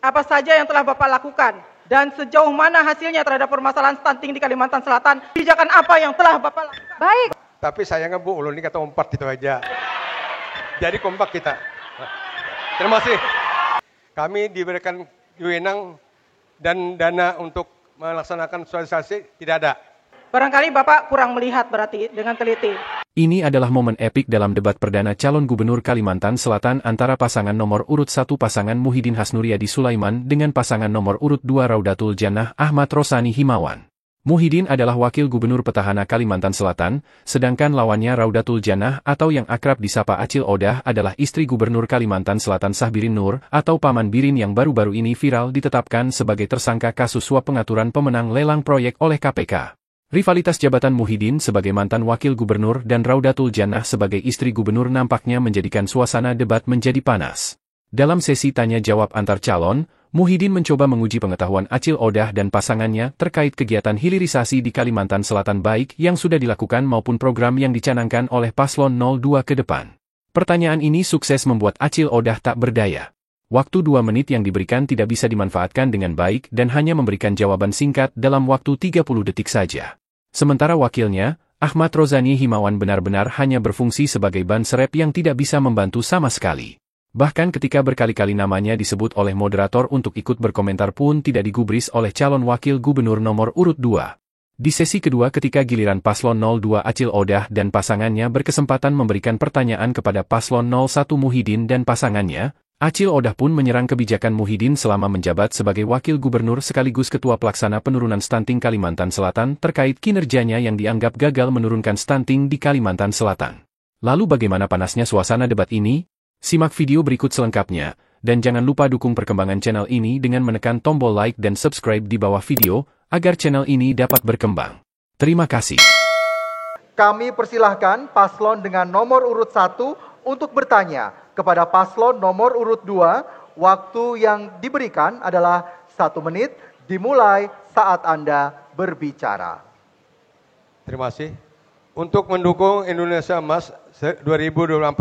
apa saja yang telah Bapak lakukan dan sejauh mana hasilnya terhadap permasalahan stunting di Kalimantan Selatan, kebijakan apa yang telah Bapak lakukan? Baik. Tapi sayangnya Bu, ulun ini kata umpat gitu aja. Jadi kompak kita. Terima kasih. Kami diberikan wewenang dan dana untuk melaksanakan sosialisasi tidak ada. Barangkali Bapak kurang melihat berarti dengan teliti. Ini adalah momen epik dalam debat perdana calon gubernur Kalimantan Selatan antara pasangan nomor urut 1 pasangan Muhyiddin Hasnuryadi Sulaiman dengan pasangan nomor urut 2 Raudatul Jannah Ahmad Rosani Himawan. Muhyiddin adalah wakil gubernur petahana Kalimantan Selatan, sedangkan lawannya Raudatul Jannah atau yang akrab disapa Acil Odah adalah istri gubernur Kalimantan Selatan Sahbirin Nur atau Paman Birin yang baru-baru ini viral ditetapkan sebagai tersangka kasus suap pengaturan pemenang lelang proyek oleh KPK. Rivalitas jabatan Muhyiddin sebagai mantan wakil gubernur dan Raudatul Jannah sebagai istri gubernur nampaknya menjadikan suasana debat menjadi panas. Dalam sesi tanya-jawab antar calon, Muhyiddin mencoba menguji pengetahuan Acil Odah dan pasangannya terkait kegiatan hilirisasi di Kalimantan Selatan baik yang sudah dilakukan maupun program yang dicanangkan oleh Paslon 02 ke depan. Pertanyaan ini sukses membuat Acil Odah tak berdaya. Waktu 2 menit yang diberikan tidak bisa dimanfaatkan dengan baik dan hanya memberikan jawaban singkat dalam waktu 30 detik saja. Sementara wakilnya, Ahmad Rosani Himawan benar-benar hanya berfungsi sebagai ban serep yang tidak bisa membantu sama sekali. Bahkan ketika berkali-kali namanya disebut oleh moderator untuk ikut berkomentar pun tidak digubris oleh calon wakil gubernur nomor urut 2. Di sesi kedua ketika giliran Paslon 02 Acil Odah dan pasangannya berkesempatan memberikan pertanyaan kepada Paslon 01 Muhyiddin dan pasangannya, Acil Odah pun menyerang kebijakan Muhyiddin selama menjabat sebagai wakil gubernur sekaligus ketua pelaksana penurunan stunting Kalimantan Selatan terkait kinerjanya yang dianggap gagal menurunkan stunting di Kalimantan Selatan. Lalu bagaimana panasnya suasana debat ini? Simak video berikut selengkapnya, dan jangan lupa dukung perkembangan channel ini dengan menekan tombol like dan subscribe di bawah video, agar channel ini dapat berkembang. Terima kasih. Kami persilahkan paslon dengan nomor urut 1 untuk bertanya kepada paslon nomor urut 2. Waktu yang diberikan adalah 1 menit, dimulai saat Anda berbicara. Terima kasih. Untuk mendukung Indonesia Emas 2045,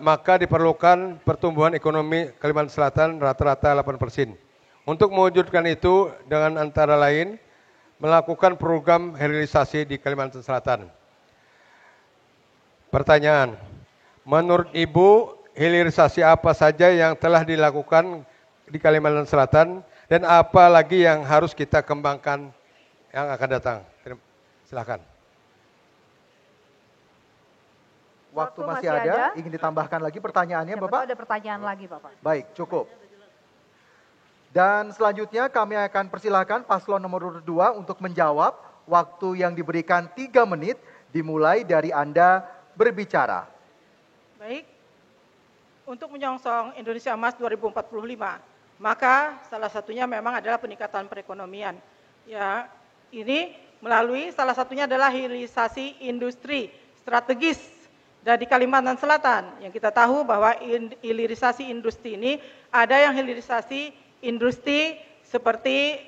maka diperlukan pertumbuhan ekonomi Kalimantan Selatan rata-rata 8%. Untuk mewujudkan itu dengan antara lain melakukan program hilirisasi di Kalimantan Selatan. Pertanyaan, menurut Ibu hilirisasi apa saja yang telah dilakukan di Kalimantan Selatan dan apa lagi yang harus kita kembangkan yang akan datang? Silakan. Waktu masih ada, ingin ditambahkan lagi pertanyaannya Bapak? Ada pertanyaan lagi Bapak. Baik, cukup. Dan selanjutnya kami akan persilahkan paslon nomor urut 2 untuk menjawab. Waktu yang diberikan 3 menit dimulai dari Anda berbicara. Baik, untuk menyongsong Indonesia Emas 2045, maka salah satunya memang adalah peningkatan perekonomian. Ya, ini melalui salah satunya adalah hilirisasi industri strategis dari Kalimantan Selatan. Yang kita tahu bahwa hilirisasi industri ini ada yang hilirisasi industri seperti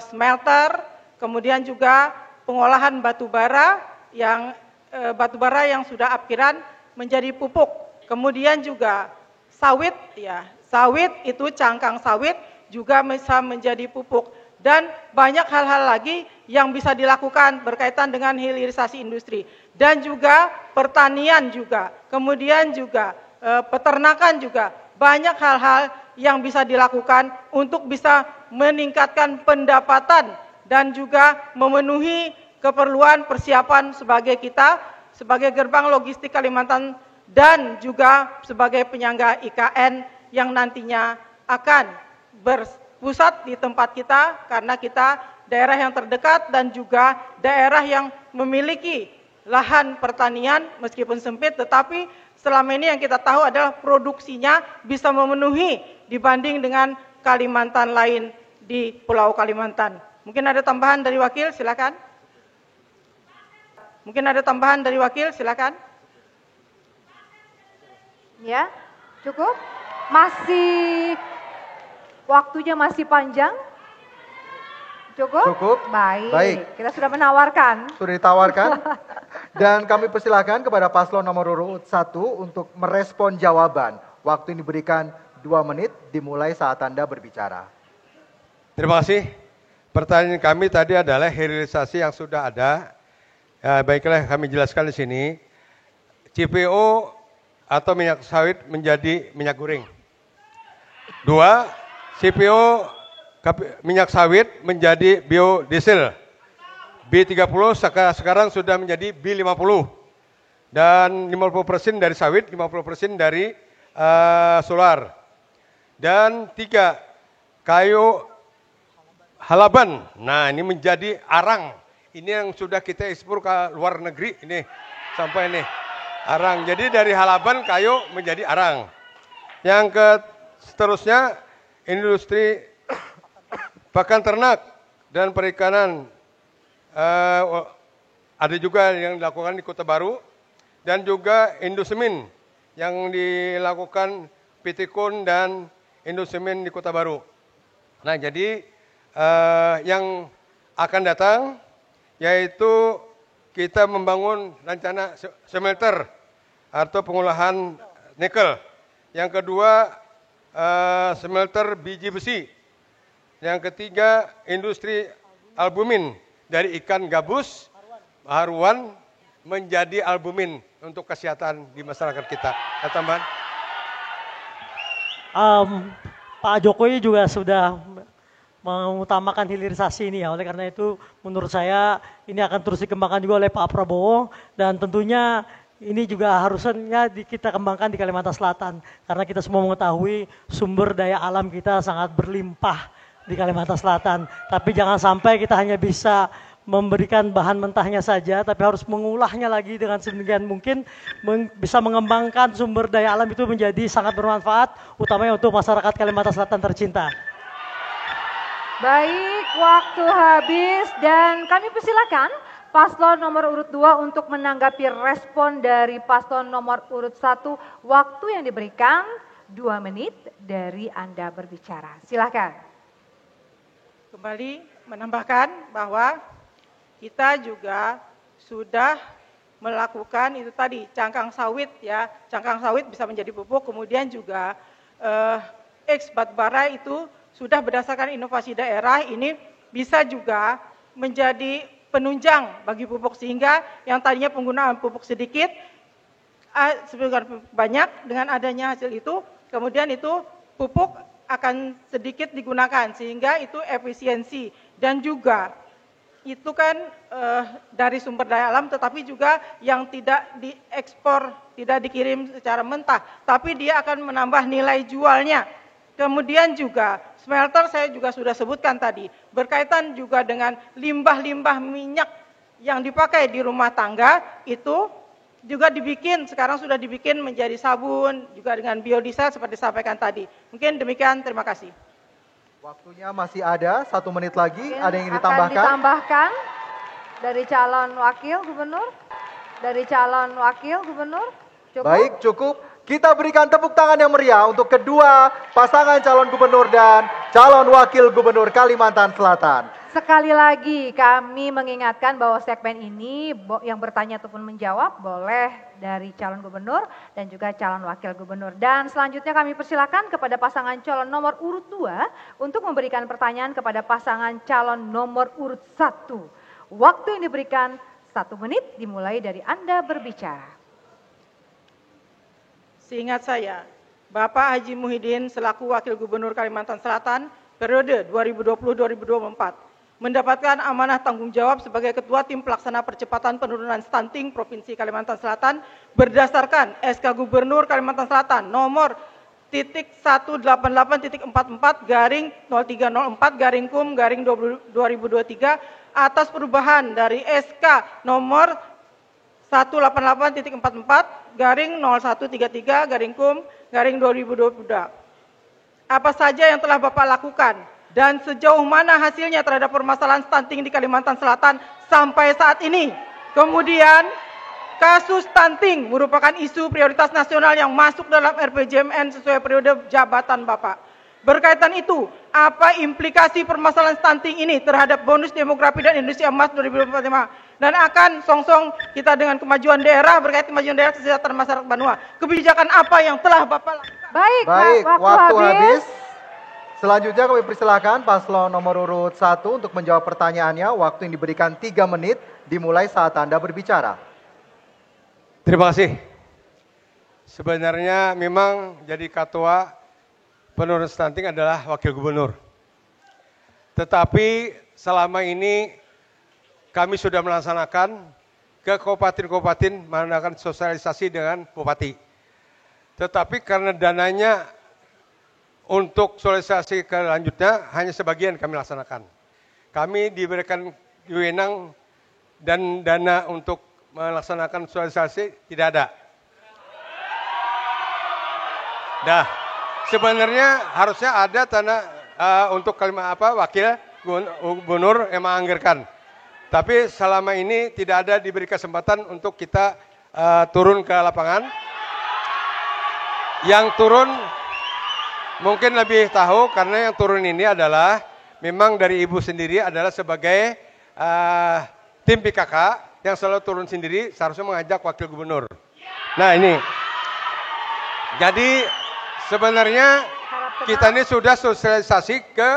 smelter, kemudian juga pengolahan batu bara yang sudah apkiran menjadi pupuk. Kemudian juga sawit, ya, sawit itu cangkang sawit juga bisa menjadi pupuk. Dan banyak hal-hal lagi yang bisa dilakukan berkaitan dengan hilirisasi industri. Dan juga pertanian juga, kemudian juga peternakan juga. Banyak hal-hal yang bisa dilakukan untuk bisa meningkatkan pendapatan dan juga memenuhi keperluan persiapan sebagai kita, sebagai gerbang logistik Kalimantan dan juga sebagai penyangga IKN yang nantinya akan berpusat di tempat kita karena kita daerah yang terdekat dan juga daerah yang memiliki lahan pertanian meskipun sempit, tetapi selama ini yang kita tahu adalah produksinya bisa memenuhi dibanding dengan Kalimantan lain di Pulau Kalimantan. Mungkin ada tambahan dari wakil, silakan. Mungkin ada tambahan dari wakil, silakan. Ya, cukup? Masih, waktunya masih panjang? Cukup? Cukup. Baik. Kita sudah menawarkan. Sudah ditawarkan. Dan kami persilakan kepada paslon nomor urut 1 untuk merespon jawaban. Waktu yang diberikan 2 menit dimulai saat Anda berbicara. Terima kasih. Pertanyaan kami tadi adalah hilirisasi yang sudah ada. Ya, baiklah kami jelaskan di sini. CPO atau minyak sawit menjadi minyak goreng. 2, CPO minyak sawit menjadi biodiesel. B30 sekarang sudah menjadi B50. Dan 50% dari sawit, 50% dari solar. Dan 3, kayu halaban. Nah, ini menjadi arang. Ini yang sudah kita ekspor ke luar negeri ini sampai ini arang. Jadi dari halaban kayu menjadi arang. Yang seterusnya industri pakan ternak dan perikanan ada juga yang dilakukan di Kota Baru dan juga Indosemen yang dilakukan PT Kun dan Indosemen di Kota Baru. Nah, jadi yang akan datang yaitu kita membangun rencana smelter atau pengolahan nikel. Yang kedua smelter biji besi. Yang ketiga industri albumin dari ikan gabus, haruan menjadi albumin untuk kesehatan di masyarakat kita. Ada tambahan? Pak Jokowi juga sudah mengutamakan hilirisasi ini ya. Oleh karena itu menurut saya ini akan terus dikembangkan juga oleh Pak Prabowo dan tentunya ini juga harusnya kita kembangkan di Kalimantan Selatan karena kita semua mengetahui sumber daya alam kita sangat berlimpah di Kalimantan Selatan. Tapi jangan sampai kita hanya bisa memberikan bahan mentahnya saja, tapi harus mengolahnya lagi dengan sedemikian mungkin bisa mengembangkan sumber daya alam itu menjadi sangat bermanfaat, utamanya untuk masyarakat Kalimantan Selatan tercinta. Baik, waktu habis dan kami persilakan paslon nomor urut 2 untuk menanggapi respon dari paslon nomor urut 1. Waktu yang diberikan 2 menit dari Anda berbicara. Silakan. Kembali menambahkan bahwa kita juga sudah melakukan itu tadi cangkang sawit ya, cangkang sawit bisa menjadi pupuk, kemudian juga batu bara itu sudah berdasarkan inovasi daerah ini bisa juga menjadi penunjang bagi pupuk sehingga yang tadinya penggunaan pupuk sedikit banyak dengan adanya hasil itu, kemudian itu pupuk akan sedikit digunakan sehingga itu efisiensi dan juga itu kan dari sumber daya alam tetapi juga yang tidak diekspor, tidak dikirim secara mentah, tapi dia akan menambah nilai jualnya. Kemudian juga smelter saya juga sudah sebutkan tadi, berkaitan juga dengan limbah-limbah minyak yang dipakai di rumah tangga itu juga dibikin, sekarang sudah dibikin menjadi sabun, juga dengan biodiesel seperti disampaikan tadi. Mungkin demikian, terima kasih. Waktunya masih ada 1 menit lagi. Mungkin ada yang ingin ditambahkan? Akan ditambahkan dari calon wakil gubernur. Dari calon wakil gubernur. Cukup? Baik, cukup. Kita berikan tepuk tangan yang meriah untuk kedua pasangan calon gubernur dan calon wakil gubernur Kalimantan Selatan. Sekali lagi kami mengingatkan bahwa segmen ini yang bertanya ataupun menjawab boleh dari calon gubernur dan juga calon wakil gubernur. Dan selanjutnya kami persilakan kepada pasangan calon nomor urut 2 untuk memberikan pertanyaan kepada pasangan calon nomor urut 1. Waktu yang diberikan 1 menit dimulai dari Anda berbicara. Seingat saya, Bapak Haji Muhyiddin selaku Wakil Gubernur Kalimantan Selatan periode 2020-2024 mendapatkan amanah tanggung jawab sebagai Ketua Tim Pelaksana Percepatan Penurunan Stunting Provinsi Kalimantan Selatan berdasarkan SK Gubernur Kalimantan Selatan nomor 188.144/0304/Kum/2023 atas perubahan dari SK nomor 188.444/0133/Kum/2022. Apa saja yang telah Bapak lakukan dan sejauh mana hasilnya terhadap permasalahan stunting di Kalimantan Selatan sampai saat ini. Kemudian kasus stunting merupakan isu prioritas nasional yang masuk dalam RPJMN sesuai periode jabatan Bapak. Berkaitan itu, apa implikasi permasalahan stunting ini terhadap bonus demografi dan Indonesia Emas 2045? Dan akan song-song kita dengan kemajuan daerah berkait kemajuan daerah kesejahteraan masyarakat Banua. Kebijakan apa yang telah Bapak lakukan? Baik, Baik, waktu waktu habis. habis. Selanjutnya kami persilakan paslon nomor urut 1 untuk menjawab pertanyaannya. Waktu yang diberikan 3 menit dimulai saat Anda berbicara. Terima kasih. Sebenarnya memang jadi ketua penurunan stunting adalah wakil gubernur. Tetapi selama ini kami sudah melaksanakan ke kabupaten-kabupaten mengadakan sosialisasi dengan bupati. Tetapi karena dananya untuk sosialisasi ke lanjutnya hanya sebagian kami laksanakan. Kami diberikan wewenang dan dana untuk melaksanakan sosialisasi tidak ada. Nah, sebenarnya harusnya ada tanah untuk wakil gubernur emang anggarkan. Tapi selama ini tidak ada diberi kesempatan untuk kita turun ke lapangan. Yang turun mungkin lebih tahu karena yang turun ini adalah memang dari ibu sendiri adalah sebagai tim PKK yang selalu turun sendiri seharusnya mengajak wakil gubernur. Nah ini, jadi sebenarnya kita ini sudah sosialisasi ke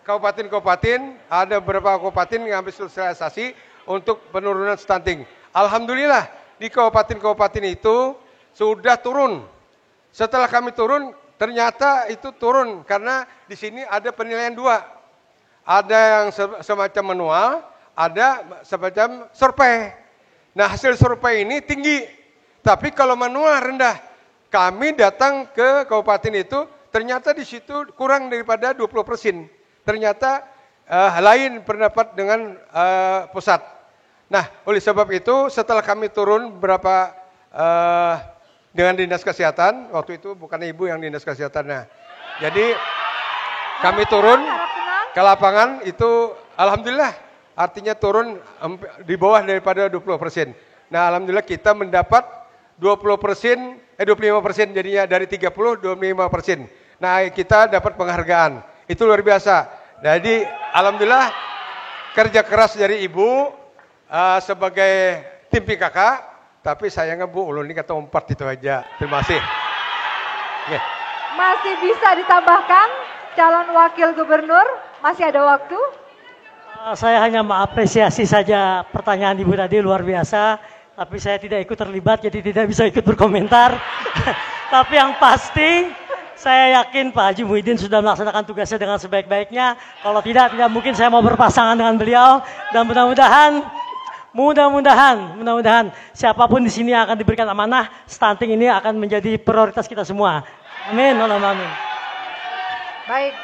kabupaten-kabupaten, ada beberapa kabupaten yang habis sosialisasi untuk penurunan stunting. Alhamdulillah di kabupaten-kabupaten itu sudah turun. Setelah kami turun, ternyata itu turun karena di sini ada penilaian 2. Ada yang semacam manual, ada semacam survei. Nah hasil survei ini tinggi, tapi kalau manual rendah. Kami datang ke kabupaten itu, ternyata di situ kurang daripada 20%. Ternyata lain pendapat dengan pusat. Nah oleh sebab itu setelah kami turun beberapa dengan dinas kesehatan, waktu itu bukan ibu yang dinas kesehatannya. Jadi kami turun ke lapangan itu alhamdulillah artinya turun di bawah daripada 20%. Nah alhamdulillah kita mendapat 25% jadinya dari 30 25%. Nah kita dapat penghargaan. Itu luar biasa. Jadi alhamdulillah kerja keras dari ibu sebagai tim PKK. Tapi sayangnya Bu, ulun ini kata 4 itu aja. Terima kasih. Yeah. Masih bisa ditambahkan calon wakil gubernur, masih ada waktu. Saya hanya mengapresiasi saja pertanyaan Ibu tadi luar biasa. Tapi saya tidak ikut terlibat, jadi tidak bisa ikut berkomentar. Tapi yang pasti, saya yakin Pak Haji Muhyiddin sudah melaksanakan tugasnya dengan sebaik-baiknya. Kalau tidak mungkin saya mau berpasangan dengan beliau. Dan mudah-mudahan siapapun di sini yang akan diberikan amanah, stunting ini akan menjadi prioritas kita semua. Amin, Allahumma amin. Baik,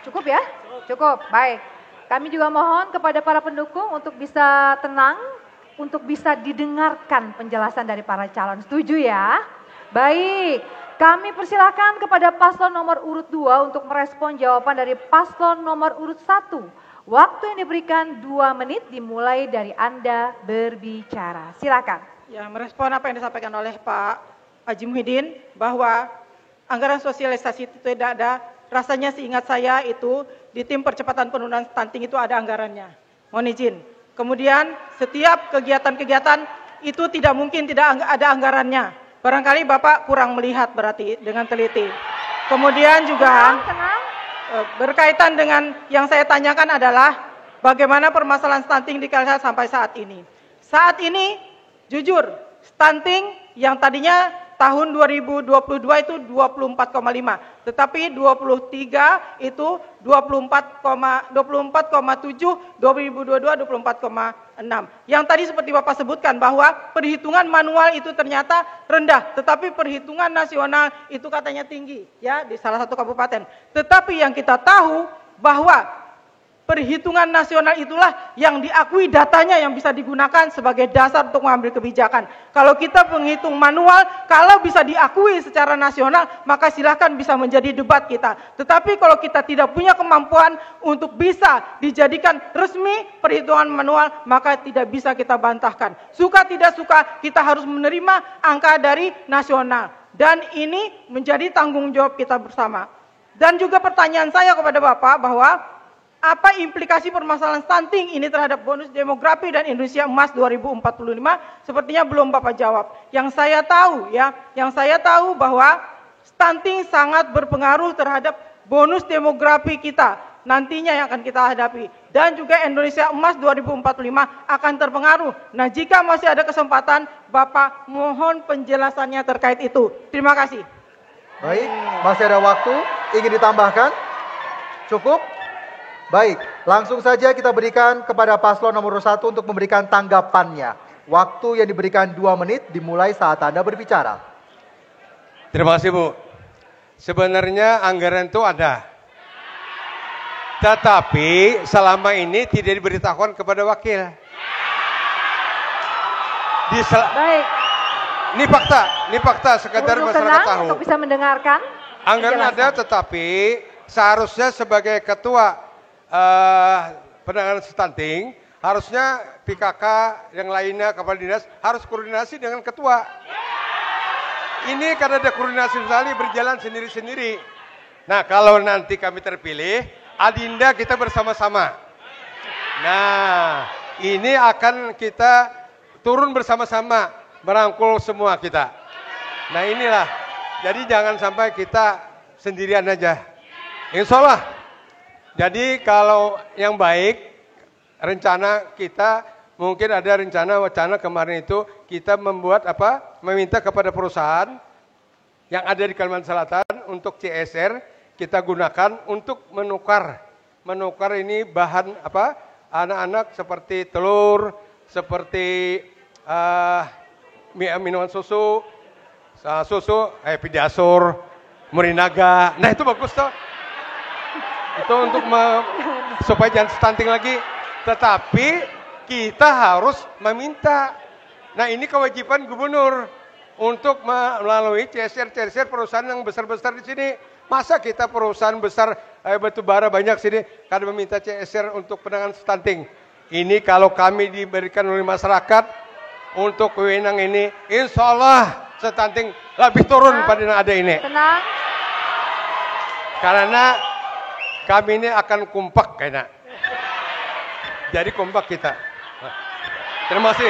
cukup ya? Cukup, baik. Kami juga mohon kepada para pendukung untuk bisa tenang, untuk bisa didengarkan penjelasan dari para calon. Setuju ya? Baik, kami persilakan kepada paslon nomor urut 2 untuk merespon jawaban dari paslon nomor urut 1. Waktu yang diberikan 2 menit dimulai dari Anda berbicara. Silakan. Ya, merespon apa yang disampaikan oleh Pak Haji Muhyiddin bahwa anggaran sosialisasi itu tidak ada. Rasanya seingat saya itu di tim percepatan penurunan stunting itu ada anggarannya. Mohon izin. Kemudian setiap kegiatan-kegiatan itu tidak mungkin tidak ada anggarannya. Barangkali Bapak kurang melihat berarti dengan teliti. Kemudian juga berkaitan dengan yang saya tanyakan adalah bagaimana permasalahan stunting di Kalsel sampai saat ini. Saat ini jujur stunting yang tadinya tahun 2022 itu 24,5, tetapi 23 itu 24,7, 2022 24,6. Yang tadi seperti Bapak sebutkan bahwa perhitungan manual itu ternyata rendah, tetapi perhitungan nasional itu katanya tinggi ya di salah satu kabupaten. Tetapi yang kita tahu bahwa perhitungan nasional itulah yang diakui datanya yang bisa digunakan sebagai dasar untuk mengambil kebijakan. Kalau kita menghitung manual, kalau bisa diakui secara nasional, maka silakan bisa menjadi debat kita. Tetapi kalau kita tidak punya kemampuan untuk bisa dijadikan resmi perhitungan manual, maka tidak bisa kita bantahkan. Suka tidak suka, kita harus menerima angka dari nasional. Dan ini menjadi tanggung jawab kita bersama. Dan juga pertanyaan saya kepada Bapak bahwa apa implikasi permasalahan stunting ini terhadap bonus demografi dan Indonesia Emas 2045? Sepertinya belum Bapak jawab. Yang saya tahu bahwa stunting sangat berpengaruh terhadap bonus demografi kita nantinya yang akan kita hadapi. Dan juga Indonesia Emas 2045 akan terpengaruh. Nah, jika masih ada kesempatan, Bapak mohon penjelasannya terkait itu. Terima kasih. Baik, masih ada waktu. Ingin ditambahkan? Cukup? Baik, langsung saja kita berikan kepada paslon nomor 1 untuk memberikan tanggapannya. Waktu yang diberikan 2 menit dimulai saat Anda berbicara. Terima kasih Bu. Sebenarnya anggaran itu ada. Tetapi selama ini tidak diberitahukan kepada wakil. Baik. Ini fakta sekadar Duduk masyarakat tenang tahu. untuk bisa mendengarkan. Anggaran ada, penjelasan. tetapi seharusnya sebagai ketua penanganan stunting, harusnya PKK yang lainnya, kepala dinas, harus koordinasi dengan ketua. Ini karena ada koordinasi sekali berjalan sendiri-sendiri. Nah, kalau nanti kami terpilih, Adinda kita bersama-sama. Nah, ini akan kita turun bersama-sama, merangkul semua kita. Nah, inilah. Jadi jangan sampai kita sendirian aja. Insya Allah. Jadi kalau yang baik, rencana kita, mungkin ada rencana wacana kemarin itu, kita membuat meminta kepada perusahaan yang ada di Kalimantan Selatan untuk CSR, kita gunakan untuk menukar ini bahan anak-anak seperti telur, seperti minuman susu, Pediasur, Morinaga. Nah itu bagus toh. Itu untuk supaya jangan stunting lagi. Tetapi kita harus meminta. Nah ini kewajiban gubernur untuk melalui CSR perusahaan yang besar-besar di sini. Masa kita perusahaan besar batubara banyak sini karena meminta CSR untuk penanganan stunting. Ini kalau kami diberikan oleh masyarakat untuk wewenang ini, insya Allah stunting lebih turun pada yang ada ini. Tenang. Karena kami ini akan kompak kayaknya. Jadi kompak kita. Terima kasih.